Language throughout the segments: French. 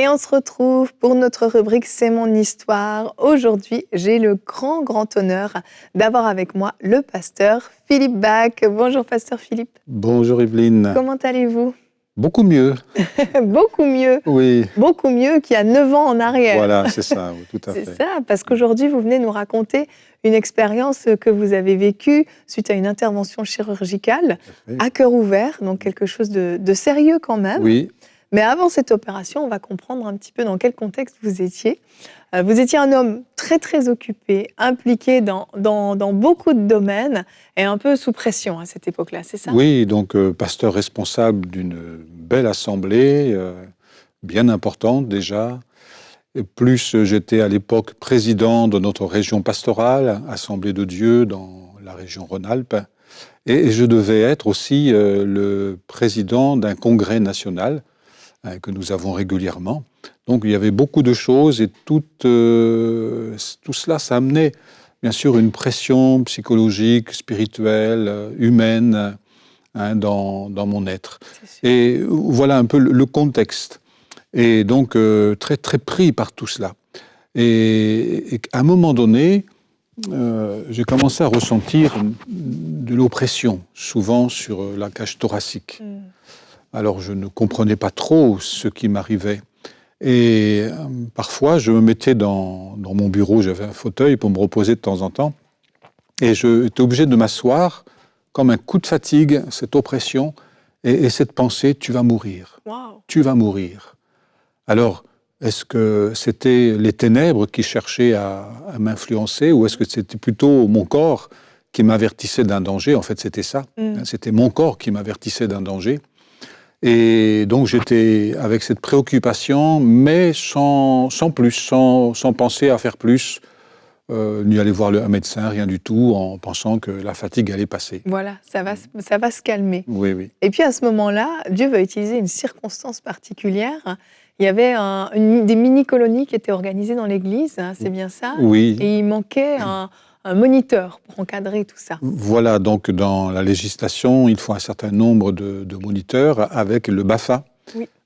Et on se retrouve pour notre rubrique C'est mon histoire. Aujourd'hui, j'ai le grand honneur d'avoir avec moi le pasteur Philippe Bach. Bonjour pasteur Philippe. Bonjour Evelyne. Comment allez-vous? Beaucoup mieux. Beaucoup mieux. Oui. Beaucoup mieux qu'il y a 9 ans en arrière. Voilà, c'est ça, oui, tout à fait. C'est ça, parce qu'aujourd'hui, vous venez nous raconter une expérience que vous avez vécue suite à une intervention chirurgicale à cœur ouvert, donc quelque chose de sérieux quand même. Oui. Mais avant cette opération, on va comprendre un petit peu dans quel contexte vous étiez. Vous étiez un homme très occupé, impliqué dans beaucoup de domaines et un peu sous pression à cette époque-là, c'est ça? Oui, donc pasteur responsable d'une belle assemblée, bien importante déjà. Et plus j'étais à l'époque président de notre région pastorale, Assemblée de Dieu dans la région Rhône-Alpes. Et je devais être aussi le président d'un congrès national que nous avons régulièrement. Donc il y avait beaucoup de choses et tout cela, ça amenait bien sûr une pression psychologique, spirituelle, humaine dans mon être. Et voilà un peu le contexte. Et donc très pris par tout cela. Et à un moment donné, j'ai commencé à ressentir de l'oppression, souvent sur la cage thoracique. Alors je ne comprenais pas trop ce qui m'arrivait. Et parfois, je me mettais dans mon bureau, j'avais un fauteuil pour me reposer de temps en temps, et j'étais obligé de m'asseoir comme un coup de fatigue, cette oppression, et cette pensée, tu vas mourir, tu vas mourir. Alors, est-ce que c'était les ténèbres qui cherchaient à m'influencer, ou est-ce que c'était plutôt mon corps qui m'avertissait d'un danger? En fait, c'était ça, c'était mon corps qui m'avertissait d'un danger. Et donc j'étais avec cette préoccupation, mais sans plus, sans penser à faire plus, ni aller voir un médecin, rien du tout, en pensant que la fatigue allait passer. Voilà, ça va se calmer. Oui. Et puis à ce moment-là, Dieu va utiliser une circonstance particulière. Il y avait des mini-colonies qui étaient organisées dans l'église, hein, c'est bien ça? Oui. Et il manquait un moniteur pour encadrer tout ça. Voilà, donc dans la législation, il faut un certain nombre de moniteurs avec le BAFA,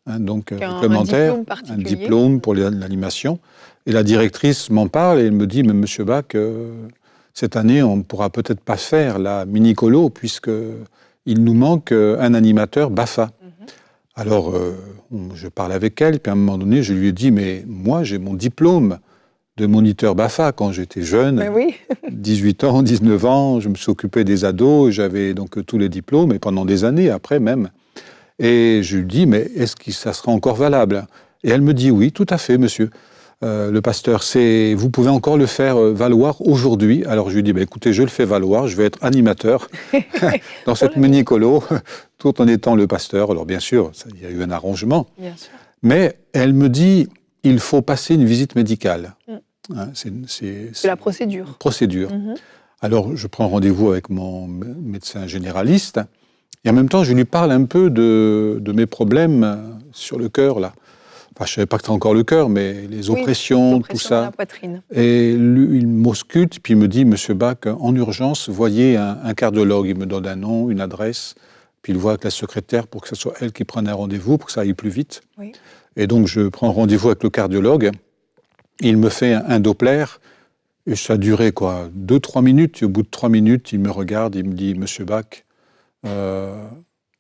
donc complémentaire, un diplôme pour l'animation. Et la directrice m'en parle et elle me dit, mais monsieur Bach, cette année, on ne pourra peut-être pas faire la mini-colo puisqu'il nous manque un animateur BAFA. Alors, je parle avec elle, puis à un moment donné, je lui ai dit, mais moi, j'ai mon diplôme de moniteur BAFA quand j'étais jeune, 18 ans, 19 ans, je me suis occupé des ados, j'avais donc tous les diplômes, et pendant des années après même. Et je lui dis, mais est-ce que ça sera encore valable? Et elle me dit, oui, tout à fait, monsieur le pasteur, vous pouvez encore le faire valoir aujourd'hui. Alors je lui dis, écoutez, je le fais valoir, je vais être animateur dans cette mini-colo, tout en étant le pasteur. Alors bien sûr, il y a eu un arrangement, mais elle me dit, il faut passer une visite médicale. C'est la procédure. Alors, je prends rendez-vous avec mon médecin généraliste, et en même temps, je lui parle un peu de mes problèmes sur le cœur, là. Enfin, je ne savais pas que c'était encore le cœur, mais les oppressions, tout ça. La poitrine. Et lui, il m'ausculte, puis il me dit, monsieur Bach, en urgence, voyez un cardiologue. Il me donne un nom, une adresse, puis il voit avec la secrétaire pour que ce soit elle qui prenne un rendez-vous, pour que ça aille plus vite. Et donc, je prends rendez-vous avec le cardiologue. Il me fait un Doppler, et ça a duré 2-3 minutes. Et au bout de 3 minutes, il me regarde, il me dit, monsieur Bach,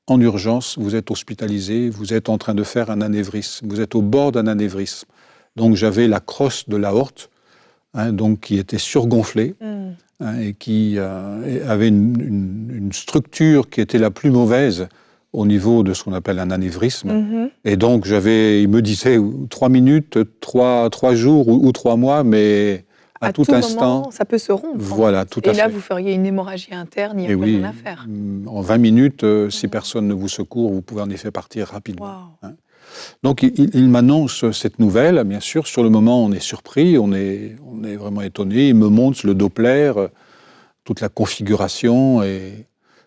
en urgence, vous êtes hospitalisé, vous êtes en train de faire un anévrisme, vous êtes au bord d'un anévrisme. Donc j'avais la crosse de l'aorte, donc qui était surgonflée, et qui avait une structure qui était la plus mauvaise au niveau de ce qu'on appelle un anévrisme. Et donc il me disait 3 minutes, 3 jours ou 3 mois, mais à tout instant, moment, ça peut se rompre. Voilà, tout à fait. Et là, vous feriez une hémorragie interne, il n'y a plus rien à faire. En 20 minutes, si personne ne vous secourt, vous pouvez en effet partir rapidement. Donc, il m'annonce cette nouvelle, bien sûr. Sur le moment, on est surpris, on est vraiment étonné. Il me montre le Doppler, toute la configuration, et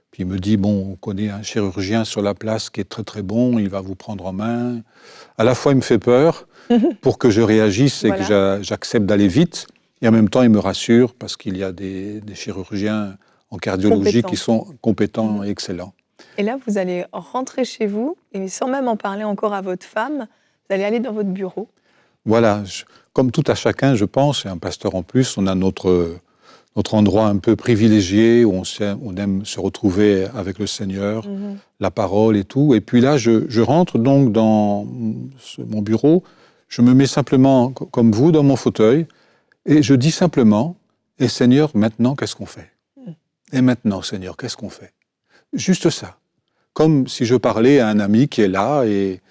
puis il me dit, bon, on connaît un chirurgien sur la place qui est très bon, il va vous prendre en main. À la fois, il me fait peur pour que je réagisse et que j'accepte d'aller vite. Et en même temps, il me rassure parce qu'il y a des chirurgiens en cardiologie qui sont compétents et excellents. Et là, vous allez rentrer chez vous, et sans même en parler encore à votre femme, Vous allez aller dans votre bureau. Voilà, comme tout à chacun, je pense, et un pasteur en plus, on a notre endroit un peu privilégié où on aime se retrouver avec le Seigneur, la parole et tout. Et puis là, je rentre donc dans mon bureau, je me mets simplement, comme vous, dans mon fauteuil, et je dis simplement, « Et Seigneur, maintenant, qu'est-ce qu'on fait ? Et maintenant, Seigneur, qu'est-ce qu'on fait ?» Juste ça. Comme si je parlais à un ami qui est là et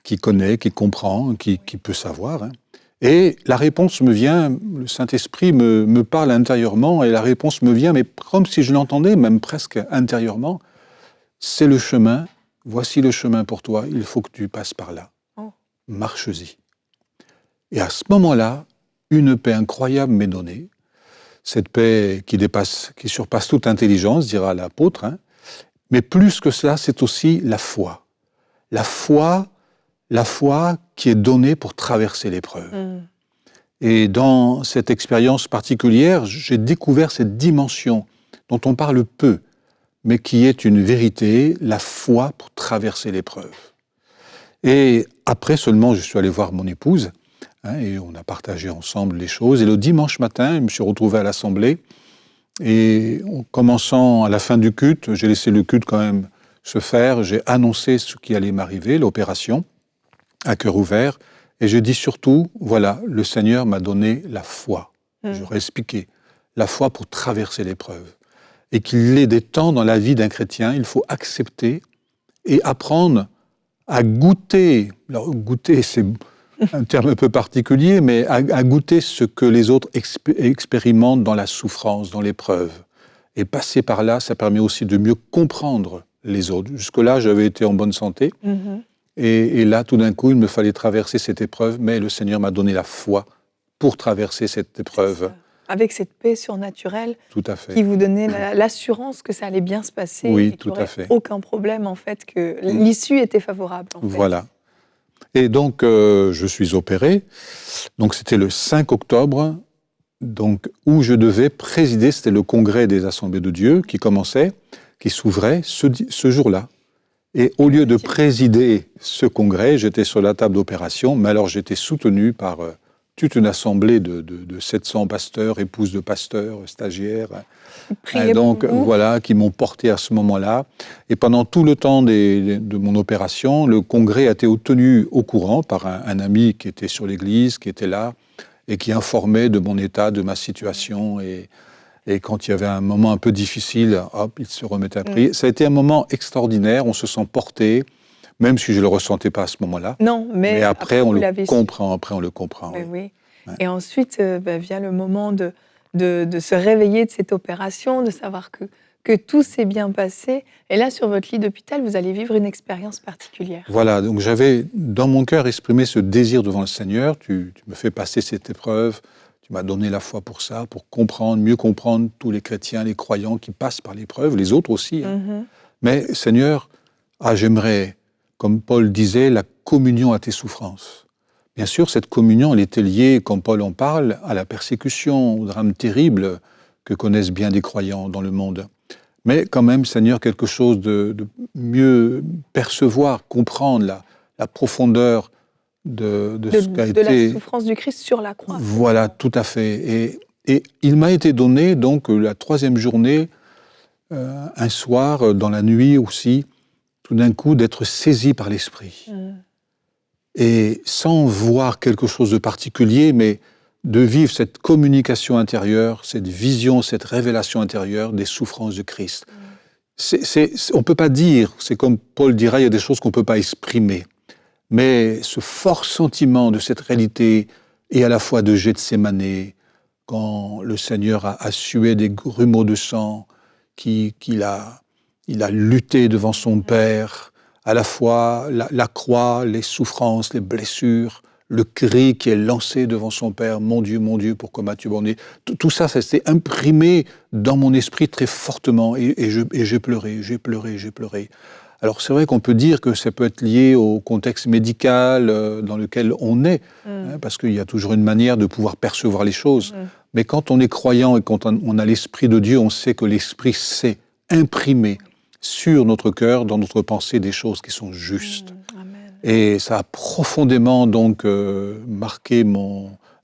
qui connaît, qui comprend, qui peut savoir. Hein. Et la réponse me vient, le Saint-Esprit me parle intérieurement, et la réponse me vient, mais comme si je l'entendais, même presque intérieurement. C'est le chemin, voici le chemin pour toi, il faut que tu passes par là. Oh. Marche-y. Et à ce moment-là, une paix incroyable m'est donnée. Cette paix qui surpasse toute intelligence, dira l'apôtre. Hein. Mais plus que cela, c'est aussi la foi. La foi qui est donnée pour traverser l'épreuve. Et dans cette expérience particulière, j'ai découvert cette dimension dont on parle peu, mais qui est une vérité, la foi pour traverser l'épreuve. Et après seulement, je suis allé voir mon épouse, hein, et on a partagé ensemble les choses. Et le dimanche matin, je me suis retrouvé à l'Assemblée, et en commençant à la fin du culte, j'ai laissé le culte quand même se faire, j'ai annoncé ce qui allait m'arriver, l'opération, à cœur ouvert, et je dis surtout, voilà, le Seigneur m'a donné la foi. J'aurais expliqué, la foi pour traverser l'épreuve. Et qu'il est des temps dans la vie d'un chrétien, il faut accepter et apprendre à goûter. Alors, goûter, c'est un terme un peu particulier, mais à goûter ce que les autres expérimentent dans la souffrance, dans l'épreuve. Et passer par là, ça permet aussi de mieux comprendre les autres. Jusque-là, j'avais été en bonne santé. Et là, tout d'un coup, il me fallait traverser cette épreuve, mais le Seigneur m'a donné la foi pour traverser cette épreuve. Avec cette paix surnaturelle tout à fait. Qui vous donnait l'assurance que ça allait bien se passer, oui, et qu'il n'y aurait aucun problème, en fait, que l'issue était favorable. En fait. Voilà. Et donc, je suis opéré. Donc, c'était le 5 octobre, donc, où je devais présider, c'était le congrès des Assemblées de Dieu qui commençait, qui s'ouvrait ce jour-là. Et au lieu de présider ce congrès, j'étais sur la table d'opération, mais alors j'étais soutenu par toute une assemblée de 700 pasteurs, épouses de pasteurs, stagiaires, donc voilà, qui m'ont porté à ce moment-là. Et pendant tout le temps de mon opération, le congrès a été tenu au courant par un ami qui était sur l'église, qui était là, et qui informait de mon état, de ma situation, et quand il y avait un moment un peu difficile, hop, il se remettait à prier. Ça a été un moment extraordinaire, on se sent porté, même si je ne le ressentais pas à ce moment-là. Non, mais après on le comprend. Après, on le comprend. Oui. Oui. Ouais. Et ensuite, vient le moment de se réveiller de cette opération, de savoir que tout s'est bien passé. Et là, sur votre lit d'hôpital, vous allez vivre une expérience particulière. Voilà, donc j'avais dans mon cœur exprimé ce désir devant le Seigneur. Tu me fais passer cette épreuve. Tu m'as donné la foi pour ça, pour mieux comprendre tous les chrétiens, les croyants qui passent par l'épreuve, les autres aussi. Hein. Mais Seigneur, j'aimerais, comme Paul disait, la communion à tes souffrances. Bien sûr, cette communion, elle était liée, comme Paul en parle, à la persécution, au drame terrible que connaissent bien des croyants dans le monde. Mais quand même, Seigneur, quelque chose de mieux percevoir, comprendre la profondeur de ce qu'a été... la souffrance du Christ sur la croix. Voilà, tout à fait. Et il m'a été donné, donc, la 3e journée, un soir, dans la nuit aussi, tout d'un coup, d'être saisi par l'Esprit. Et sans voir quelque chose de particulier, mais de vivre cette communication intérieure, cette vision, cette révélation intérieure des souffrances de Christ. On ne peut pas dire, c'est comme Paul dira, il y a des choses qu'on ne peut pas exprimer. Mais ce fort sentiment de cette réalité, et à la fois de Gethsémanée, quand le Seigneur a sué des grumeaux de sang, il a lutté devant son Père, à la fois la croix, les souffrances, les blessures, le cri qui est lancé devant son Père, mon Dieu, pourquoi m'as-tu abandonné ? Tout ça, ça s'est imprimé dans mon esprit très fortement, et j'ai pleuré. Alors c'est vrai qu'on peut dire que ça peut être lié au contexte médical dans lequel on est, hein, parce qu'il y a toujours une manière de pouvoir percevoir les choses. Mais quand on est croyant et quand on a l'Esprit de Dieu, on sait que l'Esprit sait imprimer sur notre cœur, dans notre pensée, des choses qui sont justes. Et ça a profondément donc marqué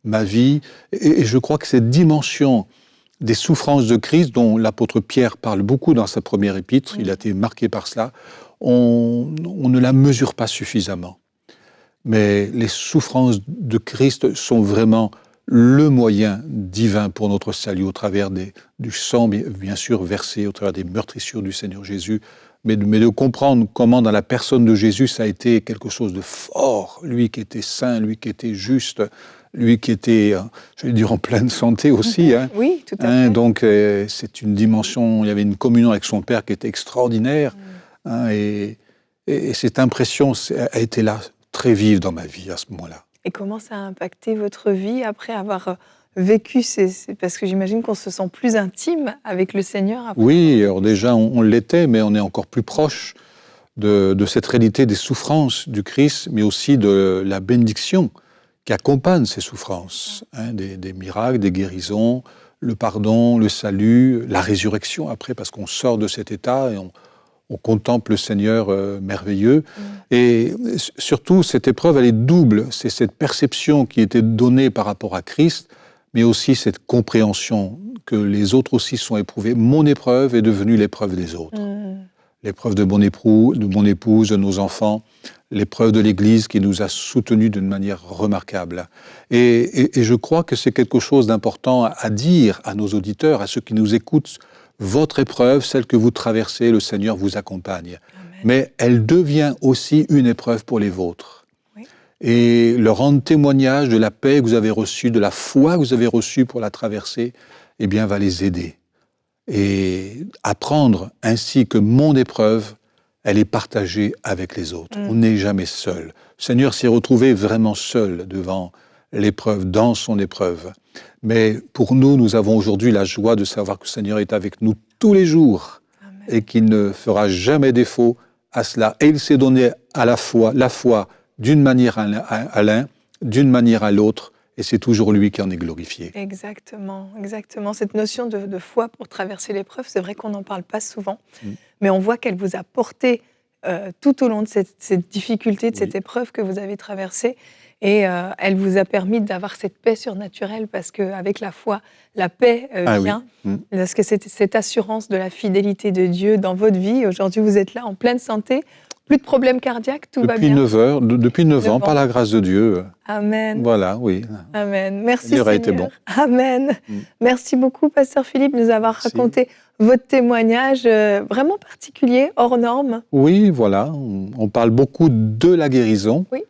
ma vie. Et je crois que cette dimension des souffrances de Christ, dont l'apôtre Pierre parle beaucoup dans sa première épître, il a été marqué par cela, on ne la mesure pas suffisamment. Mais les souffrances de Christ sont vraiment le moyen divin pour notre salut, au travers du sang, bien sûr, versé, au travers des meurtrissures du Seigneur Jésus, mais de comprendre comment dans la personne de Jésus, ça a été quelque chose de fort, lui qui était saint, lui qui était juste, lui qui était, je vais dire, en pleine santé aussi. Hein. Oui, tout à fait. Donc, c'est une dimension, il y avait une communion avec son Père qui était extraordinaire, et cette impression a été là, très vive dans ma vie à ce moment-là. Et comment ça a impacté votre vie après avoir vécu parce que j'imagine qu'on se sent plus intime avec le Seigneur après. Oui, alors déjà on l'était, mais on est encore plus proche de cette réalité des souffrances du Christ, mais aussi de la bénédiction qui accompagne ces souffrances, hein, des miracles, des guérisons, le pardon, le salut, la résurrection après, parce qu'on sort de cet état et on contemple le Seigneur merveilleux. Et surtout, cette épreuve, elle est double. C'est cette perception qui était donnée par rapport à Christ, mais aussi cette compréhension que les autres aussi sont éprouvés. Mon épreuve est devenue l'épreuve des autres. L'épreuve de mon épouse, de nos enfants, l'épreuve de l'Église qui nous a soutenus d'une manière remarquable. Et je crois que c'est quelque chose d'important à dire à nos auditeurs, à ceux qui nous écoutent. Votre épreuve, celle que vous traversez, le Seigneur vous accompagne. Amen. Mais elle devient aussi une épreuve pour les vôtres. Oui. Et leur rendre témoignage de la paix que vous avez reçue, de la foi que vous avez reçue pour la traverser, eh bien, va les aider. Et apprendre ainsi que mon épreuve, elle est partagée avec les autres. On n'est jamais seul. Le Seigneur s'est retrouvé vraiment seul devant l'épreuve, dans son épreuve. Mais pour nous, nous avons aujourd'hui la joie de savoir que le Seigneur est avec nous tous les jours. Amen. Et qu'il ne fera jamais défaut à cela. Et il s'est donné à la foi d'une manière à l'un, d'une manière à l'autre, et c'est toujours lui qui en est glorifié. Exactement, exactement. Cette notion de foi pour traverser l'épreuve, c'est vrai qu'on n'en parle pas souvent, mais on voit qu'elle vous a porté tout au long de cette difficulté, de cette épreuve que vous avez traversée. Et elle vous a permis d'avoir cette paix surnaturelle parce qu'avec la foi, la paix vient. Parce que c'est cette assurance de la fidélité de Dieu dans votre vie. Aujourd'hui, vous êtes là en pleine santé. Plus de problèmes cardiaques, tout va bien. Depuis 9 ans, par la grâce de Dieu. Amen. Voilà, oui. Amen. Merci Seigneur. Seigneur. A été bon. Amen. Merci beaucoup, Pasteur Philippe, de nous avoir raconté votre témoignage vraiment particulier, hors norme. Oui, voilà. On parle beaucoup de la guérison. Oui.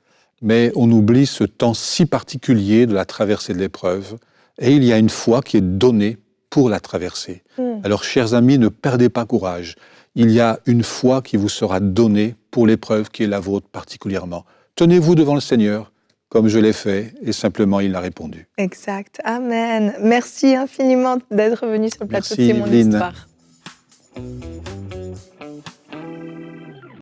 Mais on oublie ce temps si particulier de la traversée de l'épreuve. Et il y a une foi qui est donnée pour la traverser. Alors, chers amis, ne perdez pas courage. Il y a une foi qui vous sera donnée pour l'épreuve qui est la vôtre particulièrement. Tenez-vous devant le Seigneur, comme je l'ai fait, et simplement il a répondu. Exact. Amen. Merci infiniment d'être venu sur le plateau de C'est mon histoire.